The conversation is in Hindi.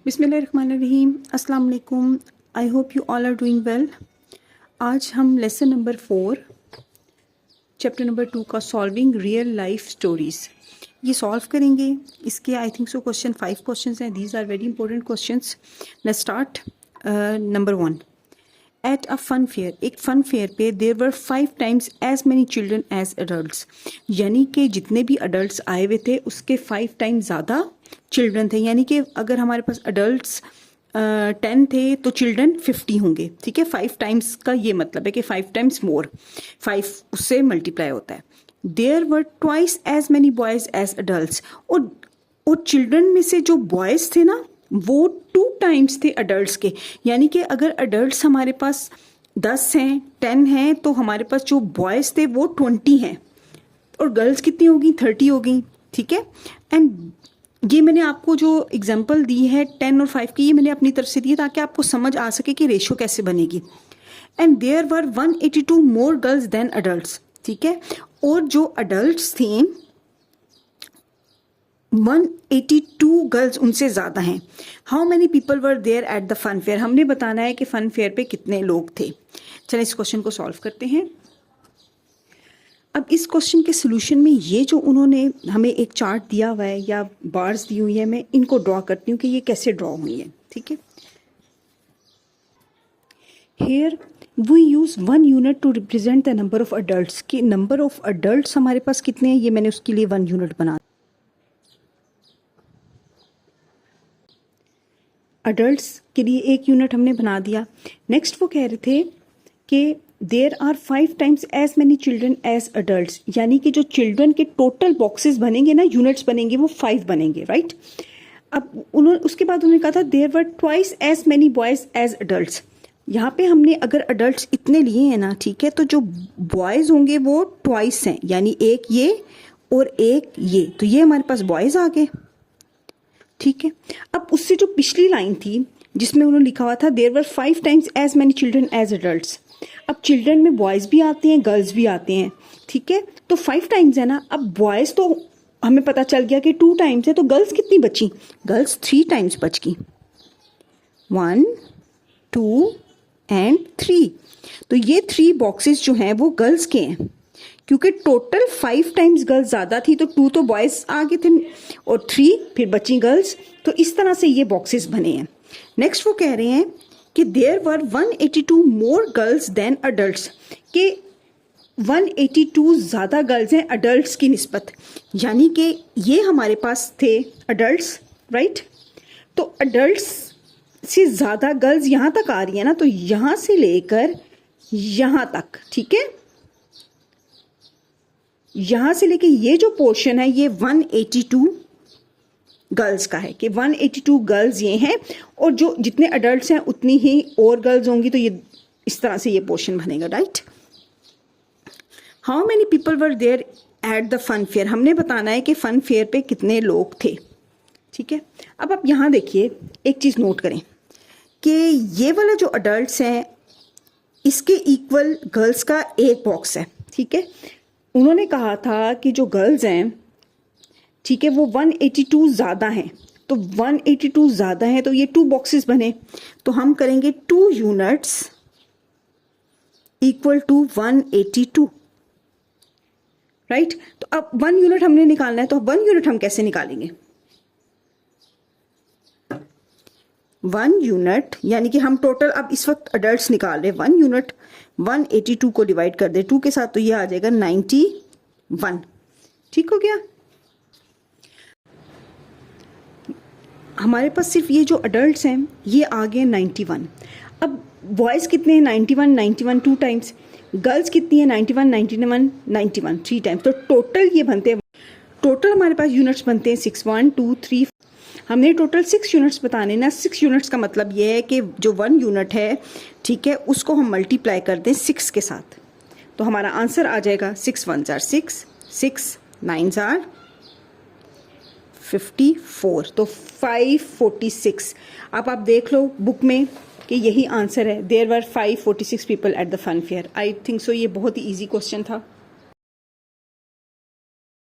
बिस्मिल्लाहिर्रहमानिर्रहीम, अस्सलाम वालेकुम। I hope you all are doing well. आज हम लेसन नंबर 4 चैप्टर नंबर 2 का सॉल्विंग रियल लाइफ स्टोरीज़ ये सॉल्व करेंगे। इसके I think so question 5 questions हैं। These are very important questions. Let's start. Number 1, at a fun fair, एक फन फेयर पे there were 5 times as many children as adults, यानी कि जितने भी अडल्ट्स आए हुए थे उसके 5 टाइम्स ज़्यादा चिल्ड्रन थे। यानी कि अगर हमारे पास अडल्ट्स 10 थे तो चिल्ड्रन 50 होंगे। ठीक है, 5 टाइम्स का ये मतलब है कि 5 टाइम्स मोर, 5 उससे मल्टीप्लाई होता है। There were twice as many boys as adults, और चिल्ड्रन में से जो बॉयज थे ना वो 2 टाइम्स थे अडल्ट्स के। यानी कि अगर अडल्ट्स हमारे पास 10 हैं, 10 हैं, तो हमारे पास जो बॉयज थे वो 20 हैं, और गर्ल्स कितनी होगी? 30 हो गई। ठीक है, एंड ये मैंने आपको जो एग्जांपल दी है 10 और 5 की, ये मैंने अपनी तरफ से दी ताकि आपको समझ आ सके कि रेशियो कैसे बनेगी। And there were 182 more girls than adults. ठीक है, और जो अडल्ट्स थे 182 गर्ल्स उनसे ज्यादा हैं। How many people were there at the fun fair, हमने बताना है कि फन फेयर पे कितने लोग थे। चलिए इस क्वेश्चन को सॉल्व करते हैं। अब इस क्वेश्चन के सोल्यूशन में ये जो उन्होंने हमें एक चार्ट दिया हुआ है या बार्स दी हुई है, मैं इनको ड्रॉ करती हूँ कि ये कैसे ड्रॉ हुई है। ठीक है, here we use 1 unit to represent the number of adults, कि नंबर ऑफ अडल्ट्स हमारे पास कितने हैं, ये मैंने उसके लिए 1 यूनिट बना। अडल्ट्स के लिए 1 यूनिट हमने बना दिया। नेक्स्ट वो कह रहे थे कि there are 5 times as many children as adults, यानी कि जो चिल्ड्रन के टोटल बॉक्सेस बनेंगे ना, यूनिट्स बनेंगे, वो 5 बनेंगे। राइट, अब उन्होंने उसके बाद उन्होंने कहा था there were twice as many boys as adults. यहाँ पे हमने अगर अडल्ट्स इतने लिए हैं ना, ठीक है, तो जो बॉयज होंगे वो ट्वाइस हैं, यानी एक ये और एक ये, तो ये हमारे पास बॉयज आ गए। ठीक है, अब उससे जो पिछली लाइन थी जिसमें उन्होंने लिखा हुआ था there were 5 times as many children as adults, अब चिल्ड्रन में बॉयज भी आते हैं, गर्ल्स भी आते हैं। ठीक है, तो 5 टाइम्स है ना। अब बॉयज तो हमें पता चल गया कि 2 टाइम्स है, तो गर्ल्स कितनी बची? गर्ल्स 3 टाइम्स बच गई, 1 2 एंड 3। तो ये 3 बॉक्सेस जो हैं वो गर्ल्स के हैं, क्योंकि टोटल 5 टाइम्स गर्ल्स ज्यादा थी, तो 2 तो बॉयज आ गए थे और 3 फिर बची गर्ल्स। तो इस तरह से ये बॉक्सेस बने हैं। नेक्स्ट वो कह रहे हैं कि there were 182 more girls than adults, के 182 ज्यादा गर्ल्स हैं अडल्ट्स की निस्बत, यानी कि ये हमारे पास थे अडल्ट्स। राइट, तो अडल्ट्स से ज्यादा गर्ल्स यहां तक आ रही है ना, तो यहां से लेकर यहां तक, ठीक है, यहां से लेके ये जो पोर्शन है ये 182 गर्ल्स का है, कि 182 गर्ल्स ये हैं, और जो जितने अडल्ट्स हैं उतनी ही और गर्ल्स होंगी, तो ये इस तरह से ये पोर्शन बनेगा। Right, how many people were there at the fun fair, हमने बताना है कि फन फेयर पे कितने लोग थे। ठीक है, अब आप यहां देखिए, एक चीज नोट करें कि ये वाला जो अडल्ट्स हैं इसके इक्वल गर्ल्स का एक बॉक्स है। ठीक है, उन्होंने कहा था कि जो गर्ल्स हैं, ठीक है, वो 182 ज्यादा हैं, तो 182 ज्यादा हैं, तो ये 2 बॉक्सेस बने, तो हम करेंगे 2 यूनिट्स इक्वल टू 182। राइट, तो अब 1 यूनिट हमने निकालना है, तो 1 यूनिट हम कैसे निकालेंगे? 1 यूनिट यानी कि हम टोटल अब इस वक्त अडल्ट्स निकाल रहे हैं। 1 यूनिट 182 को डिवाइड कर दे 2 के साथ, तो ये आ जाएगा 91। ठीक हो गया, हमारे पास सिर्फ ये जो अडल्ट्स हैं ये आ गए 91। अब बॉयज कितने हैं? 91 91 2 टाइम्स, गर्ल्स कितनी है? 91 91 91 3 टाइम्स, तो टोटल ये बनते हैं, टोटल हमारे पास यूनिट्स बनते हैं 6 1 2 3। हमने टोटल 6 यूनिट्स बताने ना। 6 यूनिट्स का मतलब ये है कि जो 1 यूनिट है, ठीक है, उसको हम मल्टीप्लाई कर दें 6 के साथ, तो हमारा आंसर आ जाएगा 6 1 are 6, 6 9 are 54, तो 546। अब आप देख लो बुक में कि यही आंसर है। There were 546 people at the fun fair. I think so ये बहुत ही ईजी क्वेश्चन था।